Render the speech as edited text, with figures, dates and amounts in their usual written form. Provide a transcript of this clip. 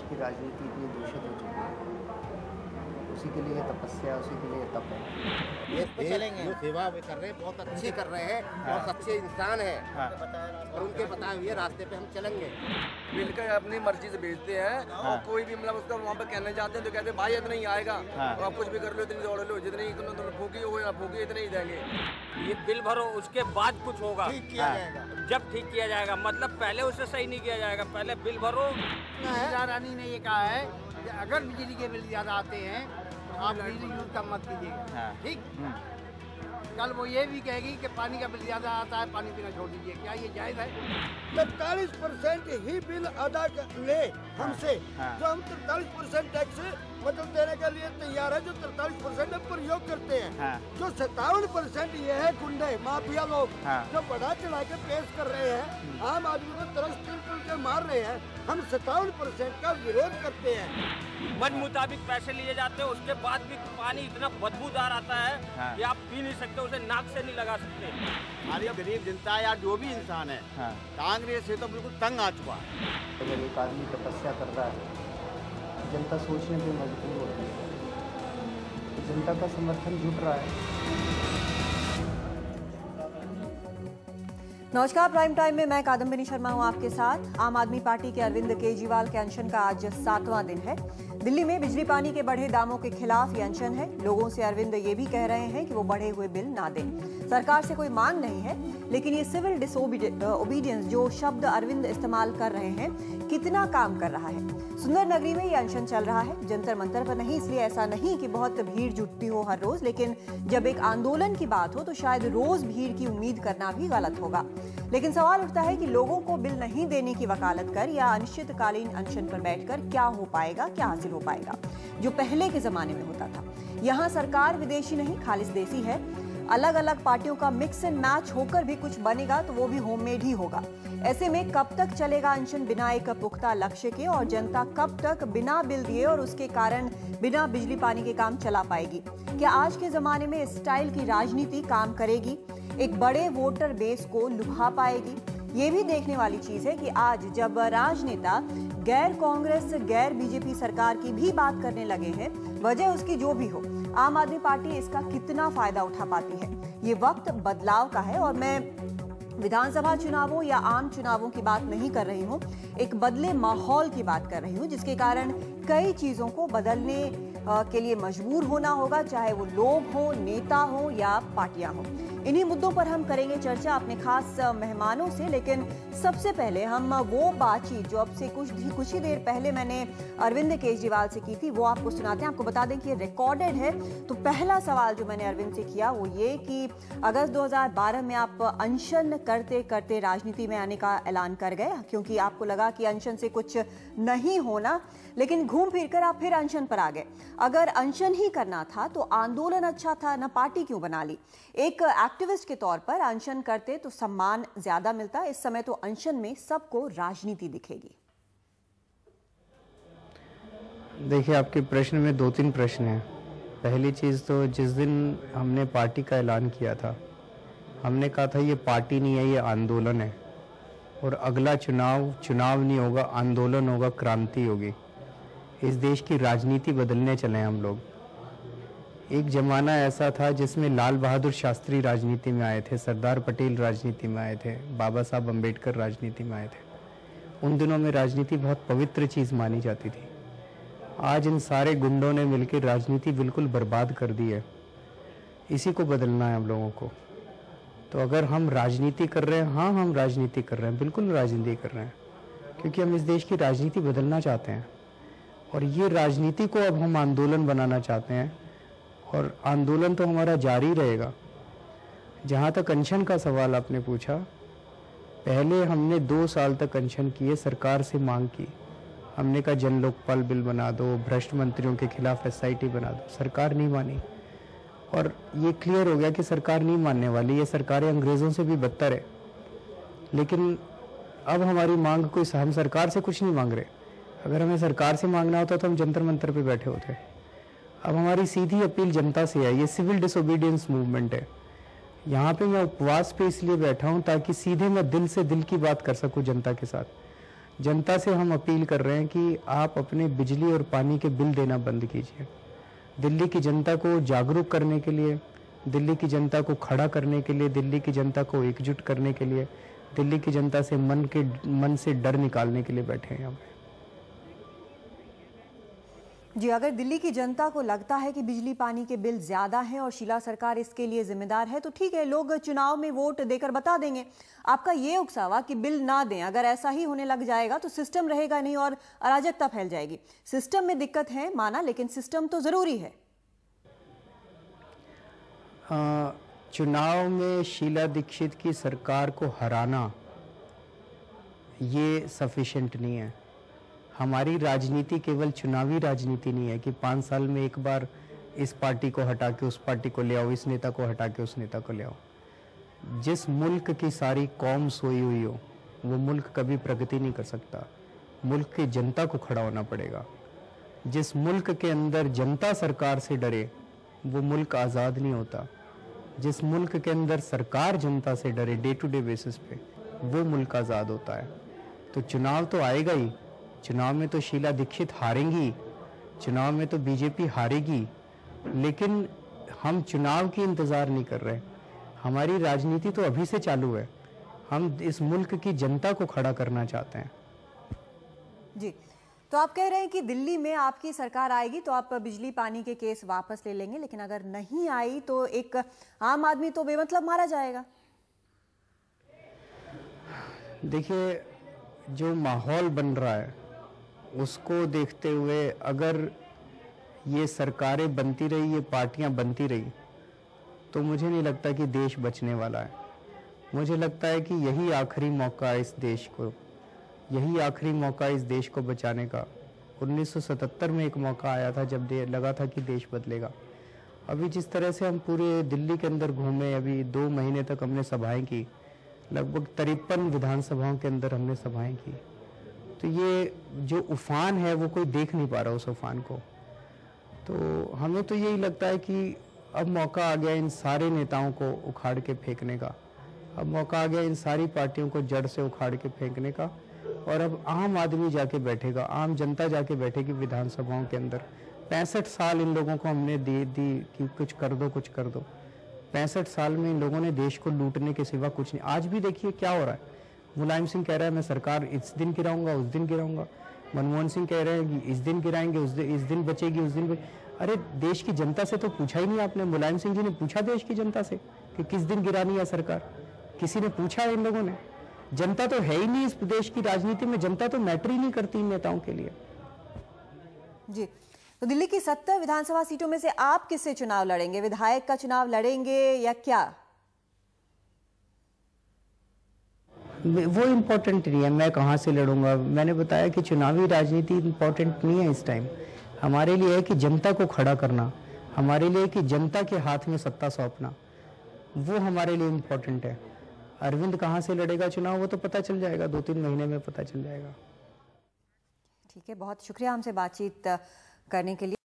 की राजनीति इतनी दूषित हो चुकी है, उसी के लिए तपस्या, उसी के लिए तप है। ये चलेंगे जो सेवा वे कर रहे हैं बहुत अच्छी कर रहे हैं, बहुत अच्छे इंसान हैं और उनके बताए हुए रास्ते पे हम चलेंगे। मिलकर अपनी मर्जी से बेचते हैं और कोई भी मतलब उसका वहाँ पे कहना चाहते हैं तो कहते हैं भाई इतना ही आएगा और आप कुछ भी कर लो, इतनी दौड़ लो, जितनी फूकी हो या फूकी इतने ही देंगे। ये बिल भरो, उसके बाद कुछ होगा, ठीक किया जाएगा। जब ठीक किया जाएगा, मतलब पहले उसे सही नहीं किया जाएगा, पहले बिल भरो। रानी ने ये कहा है कि अगर बिजली के बिल ज़्यादा आते हैं तो आप बिजली यूज कम मत कीजिएगा, ठीक। कल वो ये भी कहेगी कि पानी का बिल ज़्यादा आता है, पानी पीना छोड़ दीजिए, क्या ये जायज़ है? 43% ही बिल अदा ले हमसे, जो हम 43% टैक्स मतलब देने के लिए तैयार है, जो 43% प्रयोग करते हैं। जो 57% ये है गुंडे माफिया लोग जो बढ़ा चढ़ा के पेश कर रहे हैं, आम आदमी को तरस के मार रहे हैं, हम 57% का विरोध करते हैं। मन मुताबिक पैसे लिए जाते हैं, उसके बाद भी पानी इतना बदबूदार आता है कि आप पी नहीं सकते, उसे नाक से नहीं लगा सकते। हमारी गरीब जनता या जो भी इंसान है, कांग्रेस से तो बिल्कुल तंग आ चुका है। अगर एक आदमी तपस्या कर रहा है, जनता सोचने पे मजबूर होती है, तो जनता का समर्थन जुट रहा है। नमस्कार, प्राइम टाइम में मैं कादम्बिनी शर्मा हूं आपके साथ। आम आदमी पार्टी के अरविंद केजरीवाल के अनशन का आज 7वां दिन है। दिल्ली में बिजली पानी के बढ़े दामों के खिलाफ ये अनशन है। लोगों से अरविंद ये भी कह रहे हैं कि वो बढ़े हुए बिल ना दें। सरकार से कोई मांग नहीं है, लेकिन ये सिविल डिसोबीडियंस जो शब्द अरविंद इस्तेमाल कर रहे हैं, कितना काम कर रहा है। सुंदर नगरी में ये अनशन चल रहा है, जंतर मंतर पर नहीं, इसलिए ऐसा नहीं कि बहुत भीड़ जुटती हो हर रोज, लेकिन जब एक आंदोलन की बात हो तो शायद रोज भीड़ की उम्मीद करना भी गलत होगा। लेकिन सवाल उठता है कि लोगों को बिल नहीं देने की वकालत कर या अनिश्चितकालीन अनशन पर बैठकर क्या हो पाएगा, क्या हासिल हो पाएगा, जो पहले के जमाने में होता था। यहाँ सरकार विदेशी नहीं, खालिस देसी है। अलग अलग पार्टियों का मिक्स एंड मैच होकर भी कुछ बनेगा तो वो भी होममेड ही होगा। ऐसे में कब तक चलेगा अनशन बिना एक पुख्ता लक्ष्य के, और जनता कब तक बिना बिल दिए और उसके कारण बिना बिजली पानी के काम चला पाएगी? क्या आज के जमाने में इस स्टाइल की राजनीति काम करेगी, एक बड़े वोटर बेस को लुभा पाएगी? ये भी देखने वाली चीज है कि आज जब राजनेता गैर कांग्रेस गैर बीजेपी सरकार की भी बात करने लगे हैं, वजह उसकी जो भी हो, आम आदमी पार्टी इसका कितना फायदा उठा पाती है। ये वक्त बदलाव का है और मैं विधानसभा चुनावों या आम चुनावों की बात नहीं कर रही हूँ, एक बदले माहौल की बात कर रही हूँ, जिसके कारण कई चीजों को बदलने के लिए मजबूर होना होगा, चाहे वो लोग हो, नेता हो या पार्टियां हो। इन्हीं मुद्दों पर हम करेंगे चर्चा अपने खास मेहमानों से, लेकिन सबसे पहले हम वो बातचीत जो अब से कुछ ही देर पहले मैंने अरविंद केजरीवाल से की थी वो आपको सुनाते हैं। आपको बता दें कि ये रिकॉर्डेड है। तो पहला सवाल जो मैंने अरविंद से किया वो ये कि अगस्त 2012 में आप अनशन करते करते राजनीति में आने का ऐलान कर गए, क्योंकि आपको लगा कि अनशन से कुछ नहीं होना, लेकिन घूम फिर कर आप फिर अनशन पर आ गए। अगर अनशन ही करना था तो आंदोलन अच्छा था, ना पार्टी क्यों बना ली? एक एक्टिविस्ट के तौर पर अनशन करते तो सम्मान ज्यादा मिलता। इस समय तो अनशन में सबको राजनीति दिखेगी। देखिए, आपके प्रश्न में 2-3 प्रश्न हैं। पहली चीज़ तो जिस दिन हमने पार्टी का ऐलान किया था, हमने कहा था ये पार्टी नहीं है, ये आंदोलन है, और अगला चुनाव नहीं होगा, आंदोलन होगा, क्रांति होगी। इस देश की राजनीति बदलने चले हम लोग। एक जमाना ऐसा था जिसमें लाल बहादुर शास्त्री राजनीति में आए थे, सरदार पटेल राजनीति में आए थे, बाबा साहब अम्बेडकर राजनीति में आए थे। उन दिनों में राजनीति बहुत पवित्र चीज़ मानी जाती थी। आज इन सारे गुंडों ने मिलकर राजनीति बिल्कुल बर्बाद कर दी है। इसी को बदलना है हम लोगों को। तो अगर हम राजनीति कर रहे हैं, हाँ हम राजनीति कर रहे हैं, बिल्कुल राजनीति कर रहे हैं, क्योंकि हम इस देश की राजनीति बदलना चाहते हैं। और ये राजनीति को अब हम आंदोलन बनाना चाहते हैं, और आंदोलन तो हमारा जारी रहेगा। जहाँ तक अनशन का सवाल आपने पूछा, पहले हमने 2 साल तक अनशन किए, सरकार से मांग की। हमने कहा जन लोकपाल बिल बना दो, भ्रष्ट मंत्रियों के खिलाफ SIT बना दो। सरकार नहीं मानी, और ये क्लियर हो गया कि सरकार नहीं मानने वाली। ये सरकारें अंग्रेज़ों से भी बदतर है। लेकिन अब हमारी मांग कोई, हम सरकार से कुछ नहीं मांग रहे। अगर हमें सरकार से मांगना होता तो हम जंतर मंतर पे बैठे होते। अब हमारी सीधी अपील जनता से है। ये सिविल डिसोबीडियंस मूवमेंट है। यहाँ पे मैं उपवास पे इसलिए बैठा हूँ ताकि सीधे मैं दिल से दिल की बात कर सकूँ जनता के साथ। जनता से हम अपील कर रहे हैं कि आप अपने बिजली और पानी के बिल देना बंद कीजिए। दिल्ली की जनता को जागरूक करने के लिए, दिल्ली की जनता को खड़ा करने के लिए, दिल्ली की जनता को एकजुट करने के लिए, दिल्ली की जनता से मन से डर निकालने के लिए बैठे हैं यहाँ पे। जी, अगर दिल्ली की जनता को लगता है कि बिजली पानी के बिल ज्यादा हैं और शीला सरकार इसके लिए जिम्मेदार है, तो ठीक है, लोग चुनाव में वोट देकर बता देंगे। आपका ये उकसावा कि बिल ना दें, अगर ऐसा ही होने लग जाएगा तो सिस्टम रहेगा नहीं और अराजकता फैल जाएगी। सिस्टम में दिक्कत है माना, लेकिन सिस्टम तो जरूरी है। चुनाव में शीला दीक्षित की सरकार को हराना ये सफिशिएंट नहीं है। हमारी राजनीति केवल चुनावी राजनीति नहीं है कि 5 साल में एक बार इस पार्टी को हटा के उस पार्टी को ले आओ, इस नेता को हटा के उस नेता को ले आओ। जिस मुल्क की सारी कौम सोई हुई हो वो मुल्क कभी प्रगति नहीं कर सकता। मुल्क की जनता को खड़ा होना पड़ेगा। जिस मुल्क के अंदर जनता सरकार से डरे वो मुल्क आज़ाद नहीं होता। जिस मुल्क के अंदर सरकार जनता से डरे डे टू डे बेसिस पे, वो मुल्क आज़ाद होता है। तो चुनाव तो आएगा ही, चुनाव में तो शीला दीक्षित हारेंगी, चुनाव में तो बीजेपी हारेगी, लेकिन हम चुनाव की इंतज़ार नहीं कर रहे। हमारी राजनीति तो अभी से चालू है। हम इस मुल्क की जनता को खड़ा करना चाहते हैं। जी, तो आप कह रहे हैं कि दिल्ली में आपकी सरकार आएगी तो आप बिजली पानी के केस वापस ले लेंगे, लेकिन अगर नहीं आई तो एक आम आदमी तो बेमतलब मारा जाएगा। देखिए, जो माहौल बन रहा है उसको देखते हुए अगर ये सरकारें बनती रही, ये पार्टियां बनती रही, तो मुझे नहीं लगता कि देश बचने वाला है। मुझे लगता है कि यही आखिरी मौका है इस देश को, यही आखिरी मौका इस देश को बचाने का। 1977 में एक मौका आया था जब लगा था कि देश बदलेगा। अभी जिस तरह से हम पूरे दिल्ली के अंदर घूमे, अभी 2 महीने तक हमने सभाएं की, लगभग 53 विधानसभाओं के अंदर हमने सभाएं की, तो ये जो उफान है वो कोई देख नहीं पा रहा उस उफान को। तो हमें तो यही लगता है कि अब मौका आ गया इन सारे नेताओं को उखाड़ के फेंकने का। अब मौका आ गया इन सारी पार्टियों को जड़ से उखाड़ के फेंकने का। और अब आम आदमी जाके बैठेगा, आम जनता जाके बैठेगी विधानसभाओं के अंदर। 65 साल इन लोगों को हमने दे दी कि कुछ कर दो, कुछ कर दो। 65 साल में इन लोगों ने देश को लूटने के सिवा कुछ नहीं। आज भी देखिए क्या हो रहा है। मुलायम सिंह कह रहा है मैं सरकार इस दिन गिराऊंगा, उस दिन गिराऊंगा। मनमोहन सिंह कह रहे हैं कि इस दिन गिराएंगे, इस दिन बचेगी, उस दिन अरे देश की जनता से तो पूछा ही नहीं आपने। मुलायम सिंह जी ने पूछा देश की जनता से कि किस दिन गिरानी है सरकार? किसी ने पूछा इन लोगों ने? जनता तो है ही नहीं इस प्रदेश की राजनीति में। जनता तो मैटर ही नहीं करती इन नेताओं के लिए। जी, तो दिल्ली की 70 विधानसभा सीटों में से आप किससे चुनाव लड़ेंगे? विधायक का चुनाव लड़ेंगे या क्या? वो इम्पोर्टेंट नहीं है मैं कहाँ से लड़ूंगा। मैंने बताया कि चुनावी राजनीति इम्पोर्टेंट नहीं है इस टाइम। हमारे लिए है कि जनता को खड़ा करना, हमारे लिए कि जनता के हाथ में सत्ता सौंपना, वो हमारे लिए इम्पोर्टेंट है। अरविंद कहाँ से लड़ेगा चुनाव वो तो पता चल जाएगा, 2-3 महीने में पता चल जाएगा। ठीक है, बहुत शुक्रिया हमसे बातचीत करने के लिए।